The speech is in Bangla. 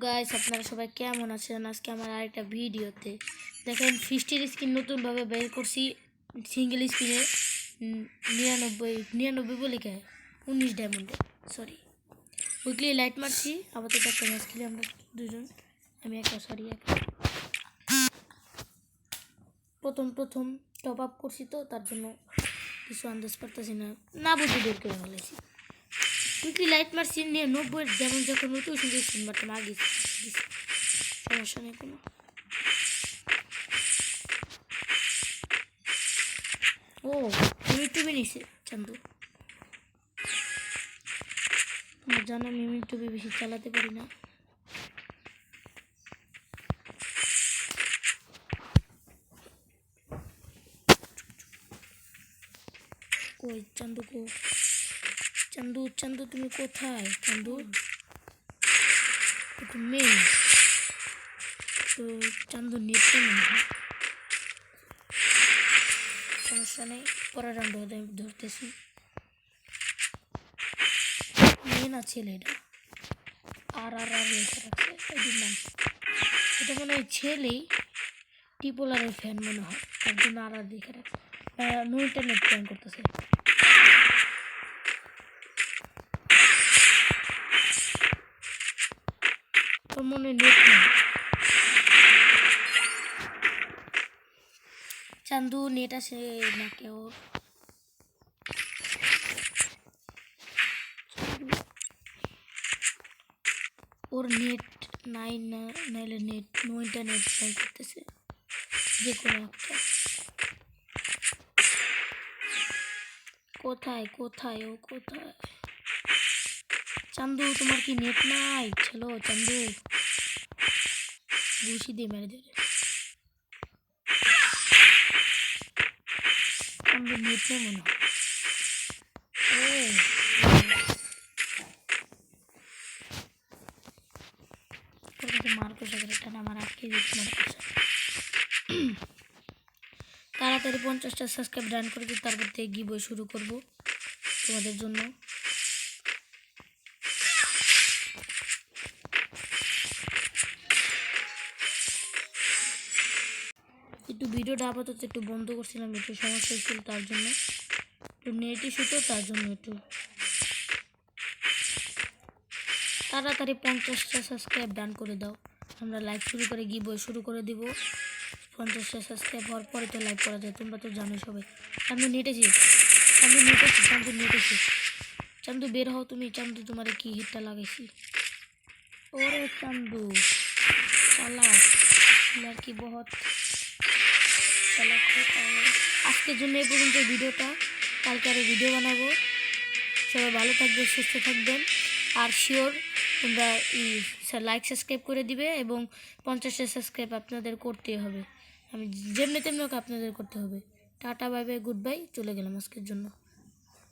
গাইস আপনারা সবাই কেমন আছেন? আজকে আমার আরেকটা ভিডিওতে দেখেন ফিস্টির স্ক্রিন নতুনভাবে বের করছি সিঙ্গেল স্ক্রিনে 99 বলে কে 19 ডায়মন্ডে সরি উইকলি লাইট মারছি আপাতত একটা ম্যাচ খেলি আমরা দুজন আমি একা সরি একা প্রথম টপ আপ করছি তো তার জন্য কিছু আন্দাজ পারতেছি না বুঝে বের করে ফেলেছি উইকলি লাইট মারছি 90 যেমন যখন নতুন সিঙ্গেল স্ক্রিন মারতাম আগে সমস্যা নেই কোনো ও ইউটিউবে নিছে চান্দু তোমরা জানো আমি ইউটিউবে বেশি চালাতে পারি না কই চান্দু কো চান্দু তুমি কোথায় চান্দু তুমি তো চান্দু নেটে মনে হয় সমস্যা নেই পরের রাউন্ডে ধরতেছি মেয়ে না ছেলে এটা আর লেখা রাখছে এটির নাম এটা মনে হয় ছেলেই টিপোলারের ফ্যান মনে হয় তার জন্য আর দেখে রাখছে নো ইন্টারনেট প্ল্যান করতেছে তোর মনে নেট নেই চান্দু নেট আছে না কেউ ওর নেট নাই না নাইলে নেট নো ইন্টারনেট প্ল্যান করতেছে যে কোনো একটা কোথায় ও কোথায় চান্দু তোমার কি নেট নাই চলো চান্দু ঘুষি দিয়ে মেরে দেবে চান্দু নেট নেই মনে হয় মার্কস এটা আমার আটকে দিচ্ছে মার্কস তাড়াতাড়ি 50টা সাবস্ক্রাইব ডান করে দিই তারপর থেকে গিভওয়ে শুরু করব তোমাদের জন্য একটু ভিডিওটা আপাতত একটু বন্ধ করছিলাম একটু সমস্যা ছিল তার জন্য একটু নেট ইস্যু তো তার জন্য একটু তাড়াতাড়ি 50টা সাবস্ক্রাইব ডান করে দাও আমরা লাইভ শুরু করে গিভওয়ে শুরু করে দিব 50টা সাবস্ক্রাইব হওয়ার পরে তো লাইভ করা যায় তোমরা তো জানো সবাই চান্দু নেটেছি চান্দু বের হও তুমি চান্দু তোমার কি হিটটা লাগাইছি ওরে চান্দু চালাক লড়কি বহুত চালাক আজকের জন্য এই পর্যন্ত ভিডিওটা কালকে আরও ভিডিও বানাবো সবাই ভালো থাকবে সুস্থ থাকবেন আর শিওর তোমরা লাইক সাবস্ক্রাইব করে দিবে এবং 50টা সাবস্ক্রাইব আপনাদের করতেই হবে আমি যেমনি তেমনি আপনাদের করতে হবে tata bye bye good bye চলে গেলাম আজকের জন্য